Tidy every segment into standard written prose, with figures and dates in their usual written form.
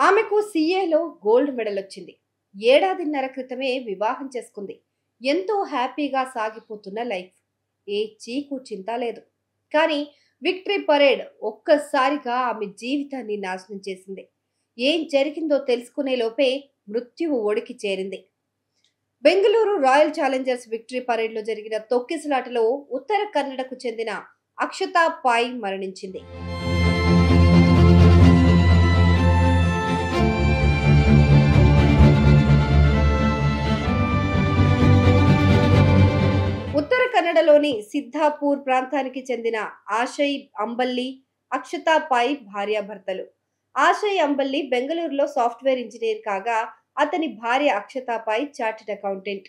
ఆమెకు సీఏలో gold medal వచ్చింది. ఏడాదిన్నర క్రితమే వివాహం చేసుకుంది. ఎంతో హ్యాపీగా సాగిపోతున్న లైఫ్. ఏ చీకు చింత లేదు. కానీ విక్టరీ పరేడ్ ఒక్కసారిగా ఆమె జీవితాన్ని నాశనం చేసింది. ఏం జరిగిందో తెలుసుకునే లోపే మృత్యువు ఒడికి చేరింది. Bengaluru royal Challengers victory parade లో జరిగిన తొక్కిసలాటలో ఉత్తర కన్నడకు చెందిన అక్షతా పై మరణించింది. ఉత్తర కన్నడలోని సిద్ధాపూర్ ప్రాంతానికి చెందిన ఆశయ్ అంబల్లి, అక్షతా పై భార్యాభర్తలు. ఆశయ్ అంబల్లి బెంగళూరులో సాఫ్ట్వేర్ ఇంజనీర్ కాగా అతని భార్య అక్షతా పై చార్టెడ్ అకౌంటెంట్.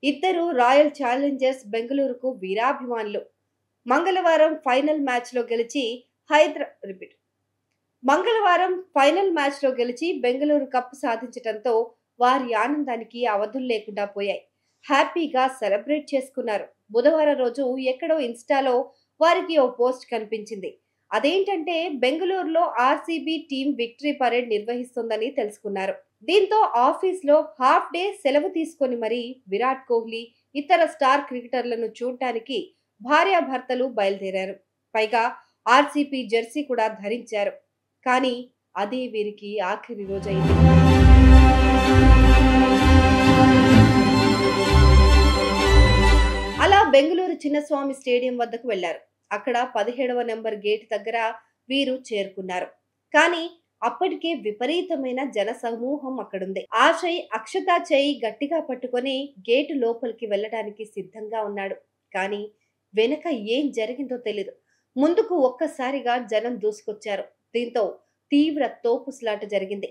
ఇద్దరు రాయల్ ఛాలెంజర్స్ బెంగళూరుకు వీరాభిమానులు. మంగళవారం ఫైనల్ మ్యాచ్ లో గెలిచి బెంగళూరు కప్ సాధించడంతో వారి ఆనందానికి అవధులు లేకుండా పోయాయి. హ్యాపీగా సెలబ్రేట్ చేసుకున్నారు. బుధవారం రోజు ఎక్కడో ఇన్స్టాలో వారికి ఓ పోస్ట్ కనిపించింది. అదేంటంటే బెంగళూరులో ఆర్సీబీ టీం విక్టరీ పరేడ్ నిర్వహిస్తుందని తెలుసుకున్నారు. దీంతో ఆఫీస్ లో హాఫ్ డే సెలవు తీసుకొని మరీ విరాట్ కోహ్లీ, ఇతర స్టార్ క్రికెటర్లను చూడటానికి భార్యాభర్తలు బయలుదేరారు. పైగా ఆర్సీబీ జెర్సీ కూడా ధరించారు. కానీ అదే వీరికి ఆఖరి రోజైంది. అలా బెంగళూరు చిన్నస్వామి స్టేడియం వద్దకు వెళ్లారు. అక్కడ 17వ నెంబర్ గేట్ దగ్గర వీరు చేరుకున్నారు. కానీ అప్పటికే విపరీతమైన జన సమూహం అక్కడుంది. ఆశయ్ అక్షతా చేయి గట్టిగా పట్టుకొని గేటు లోపలికి వెళ్ళడానికి సిద్ధంగా ఉన్నాడు. కానీ వెనక ఏం జరిగిందో తెలీదు. ముందుకు ఒక్కసారిగా జనం దూసుకొచ్చారు. దీంతో తీవ్ర తోపుస్లాట జరిగింది.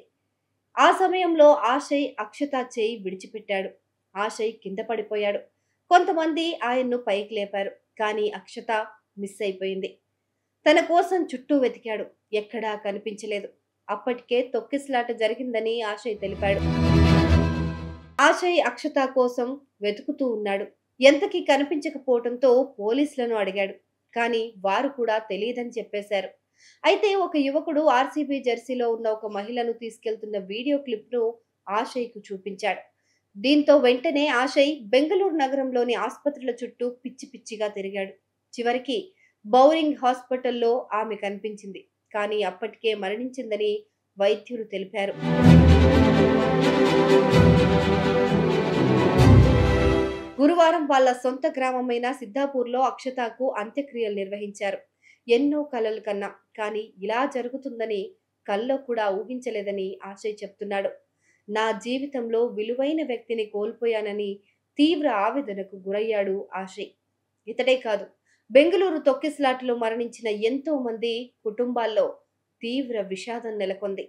ఆ సమయంలో ఆశయ్ అక్షతా చేయి విడిచిపెట్టాడు. ఆశయ్ కింద పడిపోయాడు. కొంతమంది ఆయన్ను పైకి లేపారు. కానీ అక్షత మిస్ అయిపోయింది. తన కోసం చుట్టూ వెతికాడు. ఎక్కడా కనిపించలేదు. అప్పటికే తొక్కిసలాట జరిగిందని ఆశయ్ తెలిపాడు. ఆశయ్ అక్షత కోసం వెతుకుతూ ఉన్నాడు. ఎంతకీ కనిపించకపోవడంతో పోలీసులను అడిగాడు. కానీ వారు కూడా తెలియదని చెప్పేశారు. అయితే ఒక యువకుడు ఆర్సీబీ జెర్సీలో ఉన్న ఒక మహిళను తీసుకెళ్తున్న వీడియో క్లిప్ ను ఆశయ్కు చూపించాడు. దీంతో వెంటనే ఆశయ్ బెంగళూరు నగరంలోని ఆసుపత్రుల చుట్టూ పిచ్చి పిచ్చిగా తిరిగాడు. చివరికి బౌరింగ్ హాస్పిటల్లో ఆమె కనిపించింది. కానీ అప్పటికే మరణించిందని వైద్యులు తెలిపారు. గురువారం వాళ్ళ సొంత గ్రామమైన సిద్ధాపూర్లో అక్షతాకు అంత్యక్రియలు నిర్వహించారు. ఎన్నో కలలు కన్నా కానీ ఇలా జరుగుతుందని కల్లో కూడా ఊహించలేదని ఆశయ్ చెప్తున్నాడు. నా జీవితంలో విలువైన వ్యక్తిని కోల్పోయానని తీవ్ర ఆవేదనకు గురయ్యాడు ఆశయ్. ఇతడే కాదు, బెంగళూరు తొక్కిసలాటలో మరణించిన ఎంతో మంది కుటుంబాల్లో తీవ్ర విషాదం నెలకొంది.